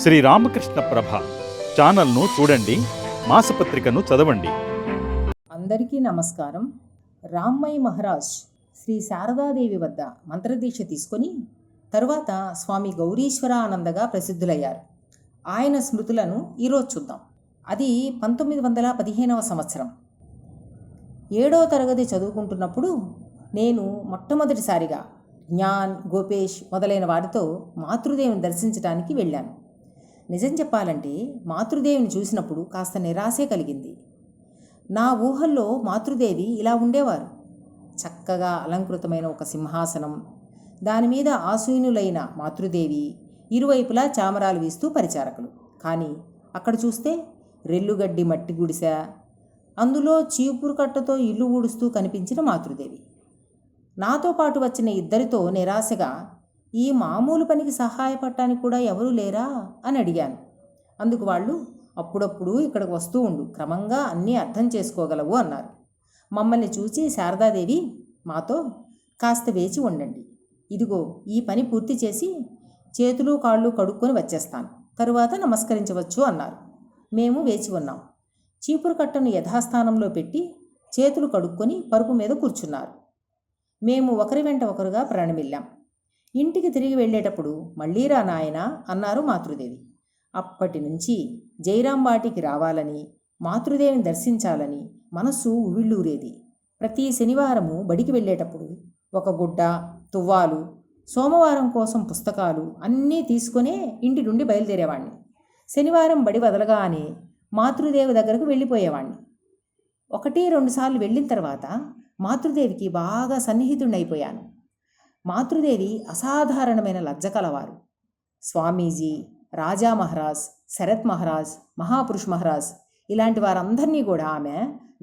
శ్రీ రామకృష్ణ ప్రభ ఛానల్ను చూడండి, మాసపత్రికను చదవండి. అందరికీ నమస్కారం. రామ్మయ్య మహారాజ్ శ్రీ శారదాదేవి వద్ద మంత్రదీక్ష తీసుకొని తరువాత స్వామి గౌరీశ్వరానందగా ప్రసిద్ధులయ్యారు. ఆయన స్మృతులను ఈరోజు చూద్దాం. అది 1915వ సంవత్సరం. 7వ తరగతి చదువుకుంటున్నప్పుడు నేను మొట్టమొదటిసారిగా జ్ఞాన్, గోపేష్ మొదలైన వారితో మాతృదేవిని దర్శించడానికి వెళ్ళాను. నిజం చెప్పాలంటే మాతృదేవిని చూసినప్పుడు కాస్త నిరాశే కలిగింది. నా ఊహల్లో మాతృదేవి ఇలా ఉండేవారు. చక్కగా అలంకృతమైన ఒక సింహాసనం, దానిమీద ఆసీనులైన మాతృదేవి, ఇరువైపులా చామరాలు వీస్తూ పరిచారకులు. కానీ అక్కడ చూస్తే రెల్లుగడ్డి మట్టి గుడిసె, అందులో చీపురు కట్టతో ఇల్లు ఊడుస్తూ కనిపించిన మాతృదేవి. నాతో పాటు వచ్చిన ఇద్దరితో నిరాశగా, ఈ మామూలు పనికి సహాయపడటానికి కూడా ఎవరూ లేరా అని అడిగాను. అందుకు వాళ్ళు, అప్పుడప్పుడు ఇక్కడికి వస్తూ ఉండు, క్రమంగా అన్నీ అర్థం చేసుకోగలవు అన్నారు. మమ్మల్ని చూసి శారదాదేవి మాతో, కాస్త వేచి ఉండండి, ఇదిగో ఈ పని పూర్తి చేసి చేతులు కాళ్ళు కడుక్కొని వచ్చేస్తాను, తరువాత నమస్కరించవచ్చు అన్నారు. మేము వేచి ఉన్నాం. చీపురు కట్టను యథాస్థానంలో పెట్టి చేతులు కడుక్కొని పరుపు మీద కూర్చున్నారు. మేము ఒకరి వెంట ఒకరుగా ప్రణమిల్లాం. ఇంటికి తిరిగి వెళ్ళేటప్పుడు మళ్ళీ రా నాయనా అన్నారు మాతృదేవి. అప్పటి నుంచి జైరాంబాటికి రావాలని, మాతృదేవిని దర్శించాలని మనస్సు ఉవ్విళ్ళూరేది. ప్రతి శనివారము బడికి వెళ్ళేటప్పుడు ఒక గుడ్డ, తువ్వాలు, సోమవారం కోసం పుస్తకాలు అన్నీ తీసుకునే ఇంటి నుండి బయలుదేరేవాణ్ణి. శనివారం బడి వదలగానే మాతృదేవి దగ్గరకు వెళ్ళిపోయేవాణ్ణి. 1-2 సార్లు వెళ్ళిన తర్వాత మాతృదేవికి బాగా సన్నిహితుడైపోయాను. మాతృదేవి అసాధారణమైన లజ్జ కలవారు. స్వామీజీ, రాజా మహారాజ్, శరత్ మహారాజ్, మహాపురుష్ మహారాజ్ ఇలాంటి వారందరినీ కూడా ఆమె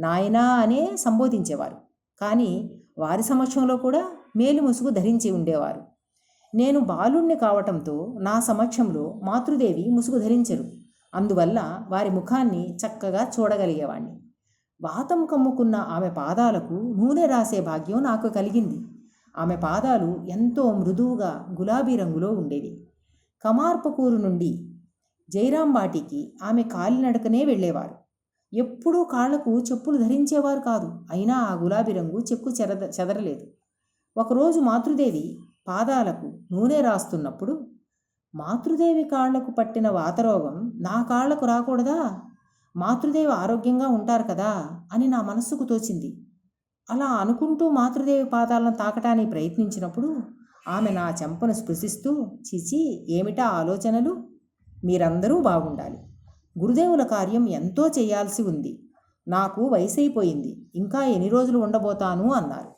నాయనా అనే సంబోధించేవారు. కానీ వారి సమక్షంలో కూడా మేలు ముసుగు ధరించి ఉండేవారు. నేను బాలుణ్ణి కావటంతో నా సమక్షంలో మాతృదేవి ముసుగు ధరించరు. అందువల్ల వారి ముఖాన్ని చక్కగా చూడగలిగేవాణ్ణి. వాతం కమ్ముకున్న ఆమె పాదాలకు నూనె రాసే భాగ్యం నాకు కలిగింది. ఆమె పాదాలు ఎంతో మృదువుగా గులాబీ రంగులో ఉండేవి. కమార్పకూరు నుండి జైరాంబాటికి ఆమె కాలినడకనే వెళ్ళేవారు. ఎప్పుడూ కాళ్లకు చెప్పులు ధరించేవారు కాదు. అయినా ఆ గులాబీ రంగు చెక్కు చెదరలేదు. ఒకరోజు మాతృదేవి పాదాలకు నూనె రాస్తున్నప్పుడు, మాతృదేవి కాళ్లకు పట్టిన వాతరోగం నా కాళ్లకు రాకూడదా, మాతృదేవి ఆరోగ్యంగా ఉంటారు కదా అని నా మనస్సుకు తోచింది. అలా అనుకుంటూ మాతృదేవి పాదాలను తాకటానికి ప్రయత్నించినప్పుడు ఆమె నా చెంపను స్పృశిస్తూ, చిచి ఏమిటా ఆలోచనలు, మీరందరూ బాగుండాలి, గురుదేవుల కార్యం ఎంతో చేయాల్సి ఉంది, నాకు వయసైపోయింది, ఇంకా ఎన్ని రోజులు ఉండబోతాను అన్నారు.